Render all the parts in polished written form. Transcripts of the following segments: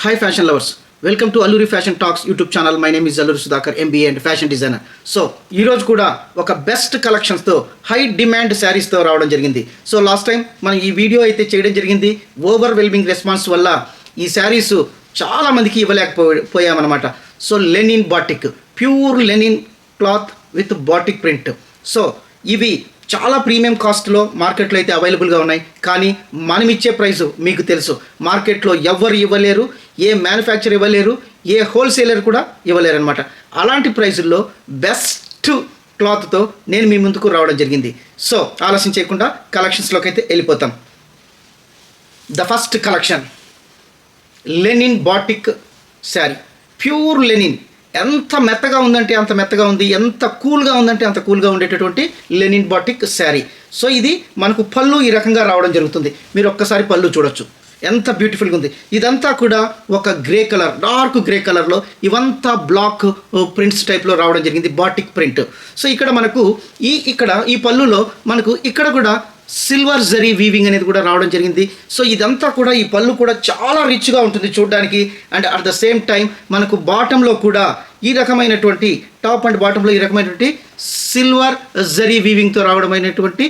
Hi fashion lovers, welcome to Alluri Fashion Talks YouTube channel. My name is Alluri Sudhakar, MBA and fashion designer. So ఈ రోజు కూడా ఒక best collections తో high demand saris తో రావడం జరిగింది. సో లాస్ట్ టైం మనం ఈ వీడియో అయితే చేయడం జరిగింది. ఓవర్వెల్మింగ్ రెస్పాన్స్ వల్ల ఈ శారీస్ చాలా మందికి ఇవ్వలేకపోయామన్నమాట. So linen batik, pure linen cloth with batik print. So ఇవి చాలా ప్రీమియం కాస్ట్లో మార్కెట్లో అయితే అవైలబుల్గా ఉన్నాయి. కానీ మనం ఇచ్చే ప్రైస్ మీకు తెలుసు, మార్కెట్లో ఎవ్వరు ఇవ్వలేరు, ఏ మ్యానుఫ్యాక్చర్ ఇవ్వలేరు, ఏ హోల్సేలర్ కూడా ఇవ్వలేరు అనమాట. అలాంటి ప్రైజుల్లో బెస్ట్ క్లాత్తో నేను మీ ముందుకు రావడం జరిగింది. సో ఆలస్యం చేయకుండా కలెక్షన్స్లోకి అయితే వెళ్ళిపోతాం. The first collection linen batik sari, pure linen. ఎంత మెత్తగా ఉందంటే అంత మెత్తగా ఉంది, ఎంత కూల్గా ఉందంటే అంత కూల్గా ఉండేటటువంటి లెనిన్ బాటిక్ శారీ. సో ఇది మనకు పళ్ళు ఈ రకంగా రావడం జరుగుతుంది. మీరు ఒక్కసారి పళ్ళు చూడొచ్చు, ఎంత బ్యూటిఫుల్గా ఉంది. ఇదంతా కూడా ఒక గ్రే కలర్, డార్క్ గ్రే కలర్లో ఇవంతా బ్లాక్ ప్రింట్స్ టైప్లో రావడం జరిగింది, బాటిక్ ప్రింట్. సో ఇక్కడ మనకు ఈ పళ్ళులో మనకు ఇక్కడ కూడా సిల్వర్ జరీ వీవింగ్ అనేది కూడా రావడం జరిగింది. సో ఇదంతా కూడా ఈ పళ్ళు కూడా చాలా రిచ్గా ఉంటుంది చూడడానికి. And at the same time మనకు బాటంలో కూడా ఈ రకమైనటువంటి టాప్ అండ్ బాటంలో ఈ రకమైనటువంటి సిల్వర్ జరీ వీవింగ్తో రావడమైనటువంటి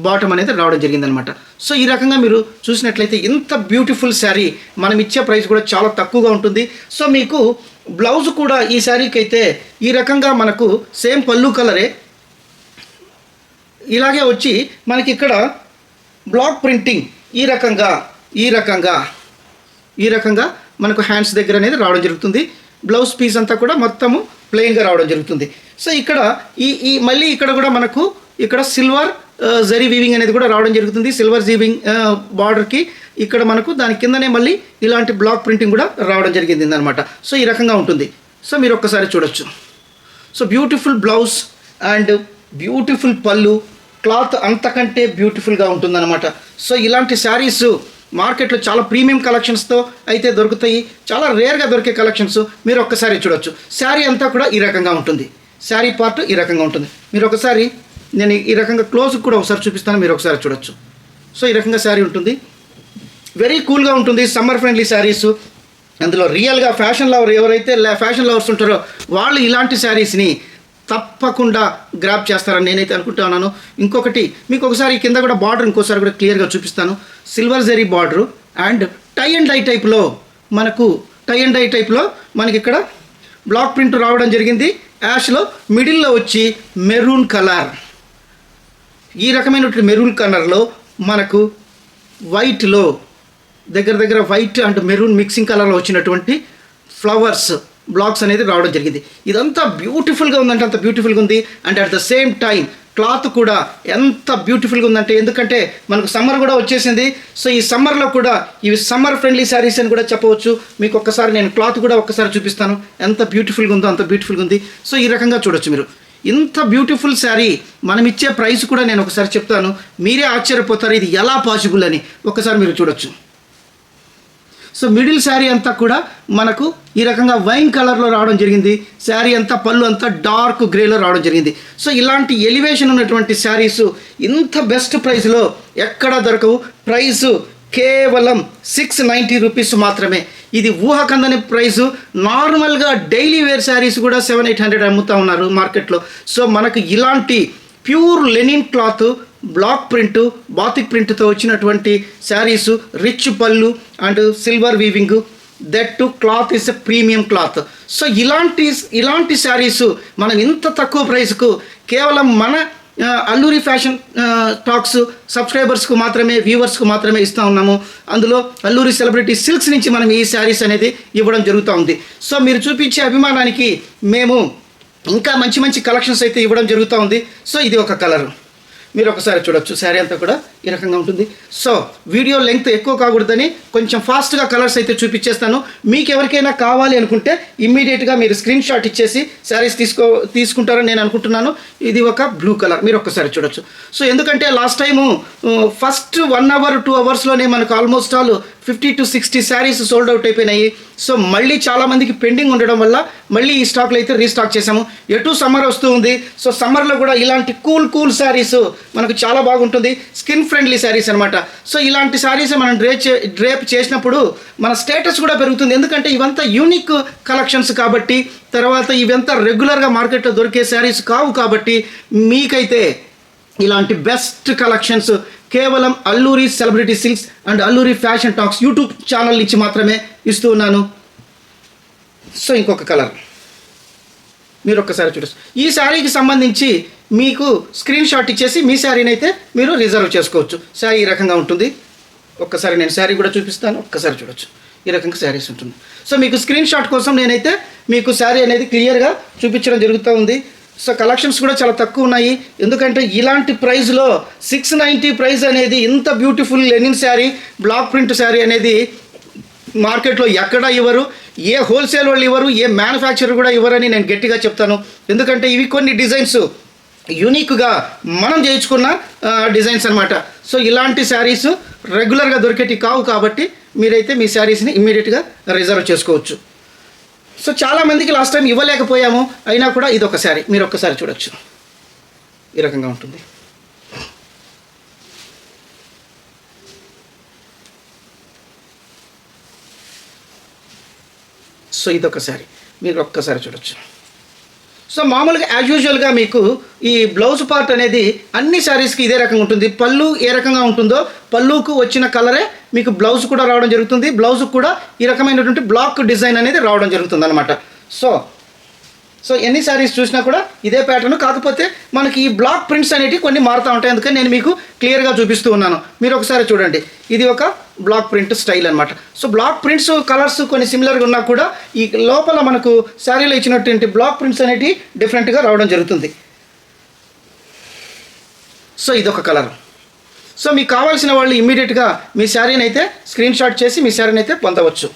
బాటం అనేది రావడం జరిగిందనమాట. సో ఈ రకంగా మీరు చూసినట్లయితే ఇంత బ్యూటిఫుల్ శారీ మనం ఇచ్చే ప్రైస్ కూడా చాలా తక్కువగా ఉంటుంది. సో మీకు బ్లౌజ్ కూడా ఈ శారీకి అయితే ఈ రకంగా మనకు సేమ్ పళ్ళు కలరే ఇలాగే వచ్చి మనకి ఇక్కడ బ్లాక్ ప్రింటింగ్ ఈ రకంగా మనకు హ్యాండ్స్ దగ్గర అనేది రావడం జరుగుతుంది. బ్లౌజ్ పీస్ అంతా కూడా మొత్తము ప్లెయిన్గా రావడం జరుగుతుంది. సో ఇక్కడ మళ్ళీ ఇక్కడ కూడా మనకు ఇక్కడ సిల్వర్ జరీ వీవింగ్ అనేది కూడా రావడం జరుగుతుంది. సిల్వర్ వీవింగ్ బార్డర్కి ఇక్కడ మనకు దాని కిందనే మళ్ళీ ఇలాంటి బ్లాక్ ప్రింటింగ్ కూడా రావడం జరిగింది అనమాట. సో ఈ రకంగా ఉంటుంది. సో మీరు ఒక్కసారి చూడొచ్చు. So beautiful blouse and beautiful పళ్ళు, క్లాత్ అంతకంటే బ్యూటిఫుల్గా ఉంటుందన్నమాట. సో ఇలాంటి శారీస్ మార్కెట్లో చాలా ప్రీమియం కలెక్షన్స్తో అయితే దొరుకుతాయి, చాలా రేర్గా దొరికే కలెక్షన్స్. మీరు ఒక్కసారి చూడొచ్చు. శారీ అంతా కూడా ఈ రకంగా ఉంటుంది, శారీ పార్ట్ ఈ రకంగా ఉంటుంది. మీరు ఒకసారి నేను ఈ రకంగా క్లోజ్ కూడా ఒకసారి చూపిస్తాను, మీరు ఒకసారి చూడొచ్చు. సో ఈ రకంగా శారీ ఉంటుంది, వెరీ కూల్గా ఉంటుంది, సమ్మర్ ఫ్రెండ్లీ శారీస్. అందులో రియల్గా ఫ్యాషన్ లవర్ ఎవరైతే ఫ్యాషన్ లవర్స్ ఉంటారో వాళ్ళు ఇలాంటి శారీస్ని తప్పకుండా గ్రాప్ చేస్తారని నేనైతే అనుకుంటున్నాను. ఇంకొకటి మీకు ఒకసారి కింద కూడా బార్డర్ ఇంకోసారి కూడా క్లియర్గా చూపిస్తాను. Silver zari border and tie and dye టైప్లో మనకి ఇక్కడ బ్లాక్ ప్రింట్ రావడం జరిగింది. యాష్లో మిడిల్లో వచ్చి మెరూన్ కలర్, ఈ రకమైనటువంటి మెరూన్ కలర్లో మనకు వైట్లో దగ్గర వైట్ అండ్ మెరూన్ మిక్సింగ్ కలర్లో వచ్చినటువంటి ఫ్లవర్స్ బ్లాక్స్ అనేది రావడం జరిగింది. ఇదంతా బ్యూటిఫుల్గా ఉందంటే అంత బ్యూటిఫుల్గా ఉంది. And at the same time cloth కూడా ఎంత బ్యూటిఫుల్గా ఉందంటే, ఎందుకంటే మనకు సమ్మర్ కూడా వచ్చేసింది. సో ఈ సమ్మర్లో కూడా ఇవి సమ్మర్ ఫ్రెండ్లీ శారీస్ అని కూడా చెప్పవచ్చు. మీకు ఒక్కసారి నేను క్లాత్ కూడా ఒక్కసారి చూపిస్తాను, ఎంత బ్యూటిఫుల్గా ఉందో అంత బ్యూటిఫుల్గా ఉంది. సో ఈ రకంగా చూడొచ్చు మీరు. ఇంత బ్యూటిఫుల్ శారీ మనం ఇచ్చే ప్రైస్ కూడా నేను ఒకసారి చెప్తాను, మీరే ఆశ్చర్యపోతారు ఇది ఎలా పాసిబుల్ అని. ఒక్కసారి మీరు చూడొచ్చు. సో మిడిల్ శారీ అంతా కూడా మనకు ఈ రకంగా వైన్ కలర్లో రావడం జరిగింది. శారీ అంతా పళ్ళు అంతా డార్క్ గ్రేలో రావడం జరిగింది. సో ఇలాంటి ఎలివేషన్ ఉన్నటువంటి శారీస్ ఇంత బెస్ట్ ప్రైస్లో ఎక్కడా దొరకవు. ప్రైసు కేవలం 690 రూపీస్ మాత్రమే. ఇది ఊహకందని ప్రైసు. నార్మల్గా డైలీ వేర్ శారీస్ కూడా 700-800 అమ్ముతూ ఉన్నారు మార్కెట్లో. సో మనకు ఇలాంటి pure linen cloth, block print, batik ప్రింట్తో వచ్చినటువంటి saris, rich pallu and silver weaving, that too cloth is a premium cloth. So ఇలాంటి శారీసు మనం ఇంత తక్కువ ప్రైస్కు కేవలం మన అల్లూరి ఫ్యాషన్ టాక్స్ సబ్స్క్రైబర్స్కు మాత్రమే, వ్యూవర్స్కు మాత్రమే ఇస్తూ ఉన్నాము. అందులో అల్లూరి సెలబ్రిటీ సిల్క్స్ నుంచి మనం ఈ శారీస్ అనేది ఇవ్వడం జరుగుతూ ఉంది. సో మీరు చూపించే అభిమానానికి మేము ఇంకా మంచి కలెక్షన్స్ అయితే ఇవ్వడం జరుగుతూ ఉంది. సో ఇది ఒక కలరు, మీరు ఒకసారి చూడొచ్చు. శారీ అంతా కూడా ఈ రకంగా ఉంటుంది. సో వీడియో లెంగ్త్ ఎక్కువ కాకూడదని కొంచెం ఫాస్ట్గా కలర్స్ అయితే చూపించేస్తాను. మీకు ఎవరికైనా కావాలి అనుకుంటే ఇమ్మీడియట్గా మీరు స్క్రీన్ షాట్ ఇచ్చేసి శారీస్ తీసుకుంటారని నేను అనుకుంటున్నాను. ఇది ఒక బ్లూ కలర్, మీరు ఒక్కసారి చూడొచ్చు. సో ఎందుకంటే last time first 1 hour 2 hours మనకు almost all 50 to 60 saris sold out అయిపోయినాయి. సో మళ్ళీ చాలామందికి పెండింగ్ ఉండడం వల్ల మళ్ళీ ఈ స్టాక్లో అయితే రీస్టాక్ చేసాము. సమ్మర్ వస్తూ ఉంది. సో సమ్మర్లో కూడా ఇలాంటి కూల్ శారీస్ మనకు చాలా బాగుంటుంది. స్కిన్ ఫ్రెండ్లీ శారీస్ అనమాట. సో ఇలాంటి శారీస్ మనం డ్రేప్ చేసినప్పుడు మన స్టేటస్ కూడా పెరుగుతుంది. ఎందుకంటే ఇవంతా యూనిక్ కలెక్షన్స్ కాబట్టి, తర్వాత ఇవంతా రెగ్యులర్గా మార్కెట్లో దొరికే శారీస్ కావు కాబట్టి మీకైతే ఇలాంటి బెస్ట్ కలెక్షన్స్ కేవలం Alluri celebrity silks and Alluri fashion talks YouTube channel నుంచి మాత్రమే ఇస్తూ ఉన్నాను. సో ఇంకొక కలర్ మీరు ఒక్కసారి చూడొచ్చు. ఈ శారీకి సంబంధించి మీకు స్క్రీన్ షాట్ ఇచ్చేసి మీ శారీని అయితే మీరు రిజర్వ్ చేసుకోవచ్చు. శారీ ఈ రకంగా ఉంటుంది. ఒక్కసారి నేను శారీ కూడా చూపిస్తాను, ఒక్కసారి చూడొచ్చు. ఈ రకంగా శారీస్ ఉంటుంది. సో మీకు స్క్రీన్ షాట్ కోసం నేనైతే మీకు శారీ అనేది క్లియర్గా చూపించడం జరుగుతూ ఉంది. సో కలెక్షన్స్ కూడా చాలా తక్కువ ఉన్నాయి. ఎందుకంటే ఇలాంటి ప్రైస్లో 690 ప్రైస్ అనేది, ఇంత beautiful linen sari, block print sari అనేది మార్కెట్లో ఎక్కడ ఇవ్వరు. ఏ హోల్సేల్ వాళ్ళు ఇవ్వరు, ఏ మ్యానుఫ్యాక్చరర్ కూడా ఇవ్వరని నేను గట్టిగా చెప్తాను. ఎందుకంటే ఇవి కొన్ని డిజైన్స్ యూనిక్గా మనం చేయించుకున్న డిజైన్స్ అనమాట. సో ఇలాంటి శారీస్ రెగ్యులర్గా దొరికేటి కావు కాబట్టి మీరైతే మీ శారీస్ని ఇమ్మీడియట్గా రిజర్వ్ చేసుకోవచ్చు. సో చాలామందికి లాస్ట్ టైం ఇవ్వలేకపోయాము, అయినా కూడా ఇది ఒక శారీ మీరు ఒక్కసారి చూడొచ్చు. ఈ రకంగా ఉంటుంది. సో ఇదొక శారీ మీరు ఒక్కసారి చూడొచ్చు. సో మామూలుగా యాజ్ యూజువల్గా మీకు ఈ బ్లౌజ్ పార్ట్ అనేది అన్ని శారీస్కి ఇదే రకంగా ఉంటుంది. పళ్ళు ఏ రకంగా ఉంటుందో పళ్ళుకు వచ్చిన కలరే మీకు బ్లౌజ్ కూడా రావడం జరుగుతుంది. బ్లౌజ్కి కూడా ఈ రకమైనటువంటి బ్లాక్ డిజైన్ అనేది రావడం జరుగుతుంది అనమాట. సో ఎన్ని శారీస్ చూసినా కూడా ఇదే ప్యాటర్న్, కాకపోతే మనకి ఈ బ్లాక్ ప్రింట్స్ అనేవి కొన్ని మారుతూ ఉంటాయి. అందుకని నేను మీకు క్లియర్గా చూపిస్తూ ఉన్నాను. మీరు ఒకసారి చూడండి, ఇది ఒక బ్లాక్ ప్రింట్ స్టైల్ అనమాట. సో బ్లాక్ ప్రింట్స్ కలర్స్ కొన్ని సిమిలర్గా ఉన్నా కూడా ఈ లోపల మనకు శారీలో ఇచ్చినటువంటి బ్లాక్ ప్రింట్స్ అనేవి డిఫరెంట్గా రావడం జరుగుతుంది. సో ఇదొక కలర్. సో మీకు కావాల్సిన వాళ్ళు ఇమ్మీడియట్గా మీ శారీని అయితే స్క్రీన్ షాట్ చేసి మీ శారీని అయితే పొందవచ్చు.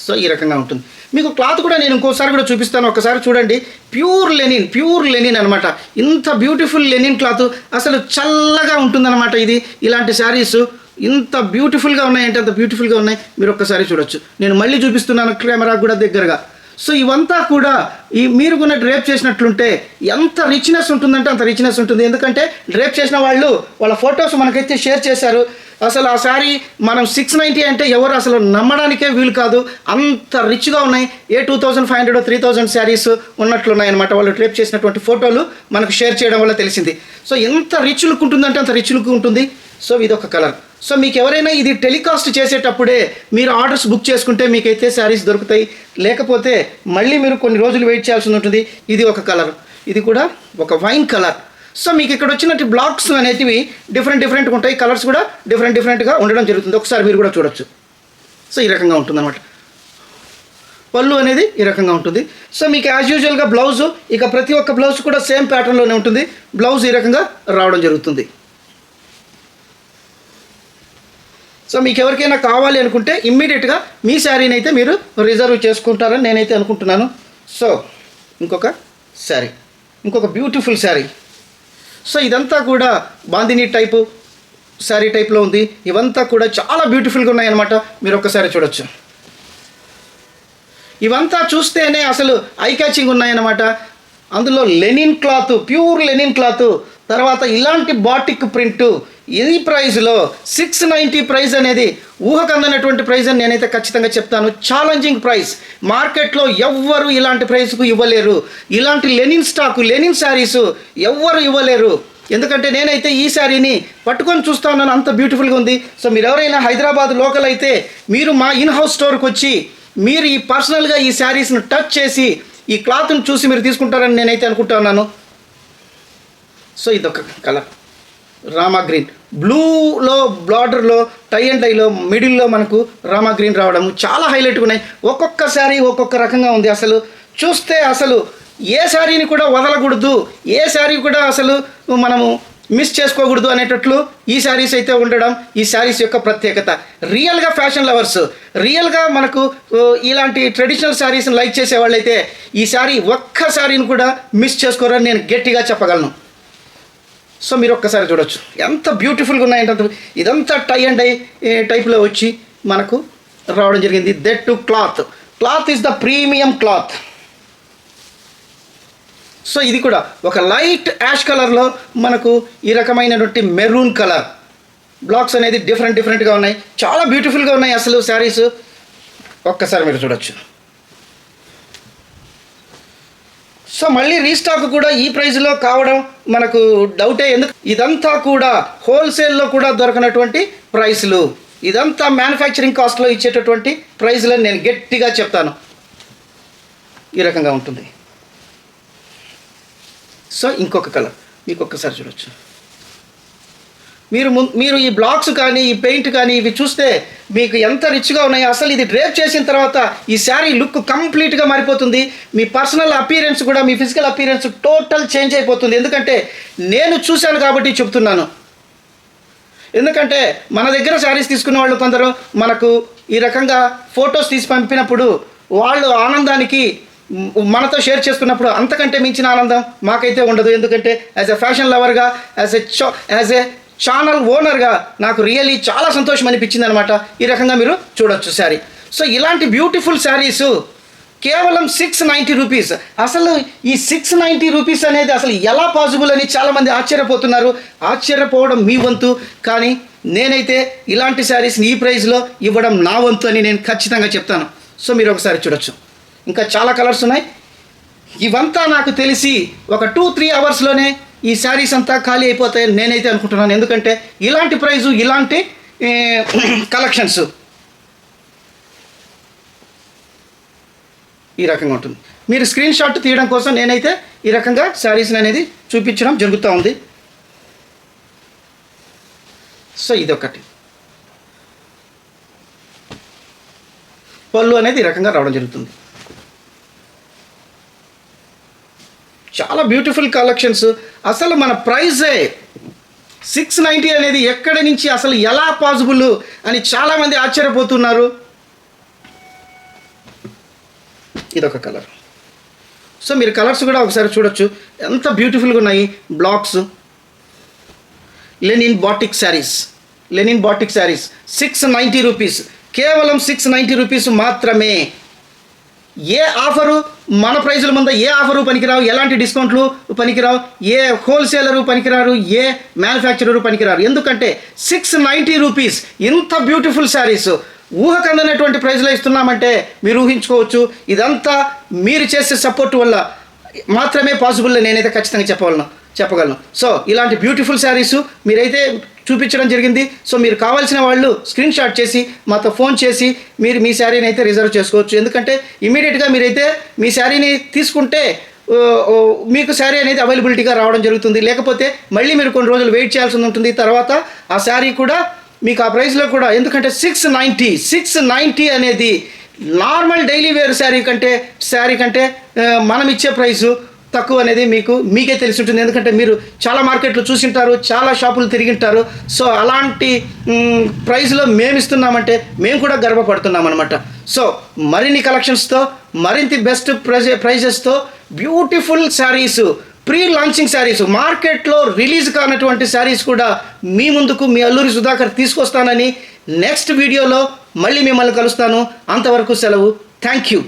సో ఈ రకంగా ఉంటుంది. మీకు క్లాత్ కూడా నేను ఇంకోసారి కూడా చూపిస్తాను, ఒకసారి చూడండి. ప్యూర్ లెనిన్ అనమాట. ఇంత బ్యూటిఫుల్ లెనిన్ క్లాత్ అసలు చల్లగా ఉంటుందన్నమాట. ఇలాంటి శారీస్ ఇంత బ్యూటిఫుల్గా ఉన్నాయంటే అంత బ్యూటిఫుల్గా ఉన్నాయి. మీరు ఒక్కసారి చూడొచ్చు. నేను మళ్ళీ చూపిస్తున్నాను కెమెరా కూడా దగ్గరగా. సో ఇవంతా కూడా మీరు కూడా డ్రేప్ చేసినట్లుంటే ఎంత రిచ్నెస్ ఉంటుందంటే అంత రిచ్నెస్ ఉంటుంది. ఎందుకంటే డ్రేప్ చేసిన వాళ్ళు వాళ్ళ ఫొటోస్ మనకైతే షేర్ చేశారు. అసలు ఆ శారీ మనం 690 అంటే ఎవరు అసలు నమ్మడానికే వీలు కాదు, అంత రిచ్గా ఉన్నాయి. 2500 3000 శారీస్ ఉన్నట్లున్నాయన్నమాట. వాళ్ళు డ్రేప్ చేసినటువంటి ఫోటోలు మనకు షేర్ చేయడం వల్ల తెలిసింది. సో ఎంత రిచ్ లుక్ ఉంటుందంటే అంత రిచ్ లుక్ ఉంటుంది. సో ఇదొక కలర్. సో మీకు ఎవరైనా ఇది టెలికాస్ట్ చేసేటప్పుడే మీరు ఆర్డర్స్ బుక్ చేసుకుంటే మీకైతే శారీస్ దొరుకుతాయి. లేకపోతే మళ్ళీ మీరు కొన్ని రోజులు వెయిట్ చేయాల్సి ఉంటుంది. ఇది ఒక కలర్, ఇది కూడా ఒక వైన్ కలర్. సో మీకు ఇక్కడ వచ్చినట్టు బ్లాక్స్ అనేటివి డిఫరెంట్గా ఉంటాయి. కలర్స్ కూడా డిఫరెంట్గా ఉండడం జరుగుతుంది. ఒకసారి మీరు కూడా చూడొచ్చు. సో ఈ రకంగా ఉంటుంది అన్నమాట. పళ్ళు అనేది ఈ రకంగా ఉంటుంది. సో మీకు యాజ్ యూజువల్గా బ్లౌజు, ఇక ప్రతి ఒక్క బ్లౌజ్ కూడా సేమ్ ప్యాటర్న్లోనే ఉంటుంది. బ్లౌజ్ ఈ రకంగా రావడం జరుగుతుంది. సో మీకు ఎవరికైనా కావాలి అనుకుంటే ఇమ్మీడియట్గా మీ శారీని అయితే మీరు రిజర్వ్ చేసుకుంటారని నేనైతే అనుకుంటున్నాను. సో ఇంకొక శారీ, ఇంకొక బ్యూటిఫుల్ శారీ. సో ఇదంతా కూడా బాందిని టైపు శారీ టైప్లో ఉంది. ఇవంతా కూడా చాలా బ్యూటిఫుల్గా ఉన్నాయన్నమాట. మీరు ఒక్కసారి చూడొచ్చు. ఇవంతా చూస్తేనే అసలు ఐ క్యాచింగ్ ఉన్నాయన్నమాట. అందులో linen cloth, pure linen cloth, తర్వాత ఇలాంటి బాటిక్ ప్రింటు, ఈ ప్రైస్లో 690 ప్రైస్ అనేది ఊహకందనటువంటి ప్రైస్ అని నేనైతే ఖచ్చితంగా చెప్తాను. Challenging price. మార్కెట్లో ఎవ్వరు ఇలాంటి ప్రైస్కు ఇవ్వలేరు. ఇలాంటి లెనిన్ స్టాకు, లెనిన్ శారీసు ఎవ్వరు ఇవ్వలేరు. ఎందుకంటే నేనైతే ఈ శారీని పట్టుకొని చూస్తా ఉన్నాను, అంత బ్యూటిఫుల్గా ఉంది. సో మీరు ఎవరైనా హైదరాబాద్ లోకల్ అయితే మీరు మా ఇన్ హౌస్ స్టోర్కి వచ్చి మీరు ఈ పర్సనల్గా ఈ శారీస్ను టచ్ చేసి ఈ క్లాత్ను చూసి మీరు తీసుకుంటారని నేనైతే అనుకుంటా ఉన్నాను. సో ఇదొక కలర్, రామా గ్రీన్. బ్లూలో బార్డర్లో టై అండ్ డైలో మిడిల్లో మనకు రామా గ్రీన్ రావడం చాలా హైలైట్గా ఉన్నాయి. ఒక్కొక్క శారీ ఒక్కొక్క రకంగా ఉంది. అసలు చూస్తే అసలు ఏ శారీని కూడా వదలకూడదు, ఏ శారీ కూడా అసలు మనము మిస్ చేసుకోకూడదు అనేటట్లు ఈ శారీస్ అయితే ఉండడం ఈ శారీస్ యొక్క ప్రత్యేకత. రియల్గా ఫ్యాషన్ లవర్స్, రియల్గా మనకు ఇలాంటి ట్రెడిషనల్ శారీస్ని లైక్ చేసే వాళ్ళైతే ఈ శారీ ఒక్క శారీని కూడా మిస్ చేసుకోరని నేను గట్టిగా చెప్పగలను. సో మీరు ఒక్కసారి చూడొచ్చు ఎంత బ్యూటిఫుల్గా ఉన్నాయంటే. ఇదంతా టై అండ్ డై టైప్లో వచ్చి మనకు రావడం జరిగింది. That too cloth is the premium cloth. So ఇది కూడా ఒక లైట్ యాష్ కలర్లో మనకు ఈ రకమైనటువంటి మెరూన్ కలర్ బ్లాక్స్ అనేది డిఫరెంట్గా ఉన్నాయి. చాలా బ్యూటిఫుల్గా ఉన్నాయి అసలు శారీస్. ఒక్కసారి మీరు చూడొచ్చు. సో మళ్ళీ రీస్టాక్ కూడా ఈ ప్రైస్లో కావడం మనకు డౌటే. ఎందుకు ఇదంతా కూడా హోల్సేల్లో కూడా దొరకనటువంటి ప్రైస్లు, ఇదంతా మ్యానుఫ్యాక్చరింగ్ కాస్ట్లో ఇచ్చేటటువంటి ప్రైస్లని నేను గట్టిగా చెప్తాను. ఈ రకంగా ఉంటుంది. సో ఇంకొక కలర్ మీకు ఒక్కసారి చూడొచ్చు. మీరు ఈ బ్లాక్స్ కానీ ఈ పెయింట్ కానీ ఇవి చూస్తే మీకు ఎంత రిచ్గా ఉన్నాయో. అసలు ఇది డ్రేప్ చేసిన తర్వాత ఈ శారీ లుక్ కంప్లీట్గా మారిపోతుంది. మీ పర్సనల్ అపీరెన్స్ కూడా, మీ ఫిజికల్ అపీరెన్స్ టోటల్ చేంజ్ అయిపోతుంది. ఎందుకంటే నేను చూశాను కాబట్టి చెప్తున్నాను. ఎందుకంటే మన దగ్గర శారీస్ తీసుకున్న వాళ్ళు కొందరు మనకు ఈ రకంగా ఫొటోస్ తీసి పంపినప్పుడు వాళ్ళు ఆనందానికి మనతో షేర్ చేసుకున్నప్పుడు అంతకంటే మించిన ఆనందం మాకైతే ఉండదు. ఎందుకంటే యాజ్ ఎ ఫ్యాషన్ లవర్గా, యాజ్ ఏ ఛానల్ ఓనర్గా నాకు రియల్లీ చాలా సంతోషం అనిపించింది అనమాట. ఈ రకంగా మీరు చూడొచ్చు శారీ. సో ఇలాంటి బ్యూటిఫుల్ శారీసు కేవలం 690 రూపీస్. అసలు ఈ 690 రూపీస్ అనేది అసలు ఎలా పాసిబుల్ అని చాలామంది ఆశ్చర్యపోతున్నారు. ఆశ్చర్యపోవడం మీ వంతు, కానీ నేనైతే ఇలాంటి శారీస్ని ఈ ప్రైస్లో ఇవ్వడం నా వంతు అని నేను ఖచ్చితంగా చెప్తాను. సో మీరు ఒకసారి చూడొచ్చు. ఇంకా చాలా కలర్స్ ఉన్నాయి. ఇవంతా నాకు తెలిసి ఒక 2-3 అవర్స్లోనే ఈ శారీస్ అంతా ఖాళీ అయిపోతాయని నేనైతే అనుకుంటున్నాను. ఎందుకంటే ఇలాంటి ప్రైజు, ఇలాంటి కలెక్షన్స్ ఈ రకంగా ఉంటుంది. మీరు స్క్రీన్ షాట్ తీయడం కోసం నేనైతే ఈ రకంగా శారీస్ని అనేది చూపించడం జరుగుతూ ఉంది. సో ఇదొకటి. పళ్ళు అనేది ఈ రకంగా రావడం జరుగుతుంది. చాలా బ్యూటిఫుల్ కలెక్షన్స్. అసలు మన ప్రైజే 690 అనేది ఎక్కడి నుంచి అసలు ఎలా పాసిబుల్ అని చాలామంది ఆశ్చర్యపోతున్నారు. ఇదొక కలర్. సో మీరు కలర్స్ కూడా ఒకసారి చూడొచ్చు, ఎంత బ్యూటిఫుల్గా ఉన్నాయి. Blocks linen batik saris, 690 rupees, కేవలం 690 రూపీస్ మాత్రమే. ఏ ఆఫరు మన ప్రైజుల ముందు ఏ ఆఫరు పనికిరావు, ఎలాంటి డిస్కౌంట్లు పనికిరావు, ఏ హోల్సేలరు పనికిరారు, ఏ మ్యానుఫ్యాక్చరరు పనికిరారు. ఎందుకంటే 690 రూపీస్ ఇంత బ్యూటిఫుల్ శారీస్ ఊహకందనటువంటి ప్రైజ్లో ఇస్తున్నామంటే మీరు ఊహించుకోవచ్చు. ఇదంతా మీరు చేసే సపోర్ట్ వల్ల మాత్రమే పాసిబుల్ నేనైతే ఖచ్చితంగా చెప్పగలను. సో ఇలాంటి బ్యూటిఫుల్ శారీస్ మీరైతే చూపించడం జరిగింది. సో మీరు కావాల్సిన వాళ్ళు స్క్రీన్ షాట్ చేసి మాతో ఫోన్ చేసి మీరు మీ శారీని అయితే రిజర్వ్ చేసుకోవచ్చు. ఎందుకంటే ఇమీడియట్గా మీరైతే మీ శారీని తీసుకుంటే మీకు శారీ అనేది అవైలబిలిటీగా రావడం జరుగుతుంది. లేకపోతే మళ్ళీ మీరు కొన్ని రోజులు వెయిట్ చేయాల్సి ఉంటుంది. తర్వాత ఆ శారీ కూడా మీకు ఆ ప్రైస్లో కూడా, ఎందుకంటే 690 అనేది నార్మల్ డైలీ వేర్ శారీ కంటే మనం ఇచ్చే ప్రైసు తక్కువ అనేది మీకే తెలిసి ఉంటుంది. ఎందుకంటే మీరు చాలా మార్కెట్లు చూసింటారు, చాలా షాపులు తిరిగింటారు. సో అలాంటి ప్రైస్లో మేము ఇస్తున్నామంటే మేము కూడా గర్వపడుతున్నాం అనమాట. సో మరిన్ని కలెక్షన్స్తో, మరింత బెస్ట్ ప్రైజెస్తో beautiful saris, pre launching saris, మార్కెట్లో రిలీజ్ కానటువంటి శారీస్ కూడా మీ ముందుకు మీ అల్లూరి సుధాకర్ తీసుకొస్తానని నెక్స్ట్ వీడియోలో మళ్ళీ మిమ్మల్ని కలుస్తాను. అంతవరకు సెలవు. Thank you.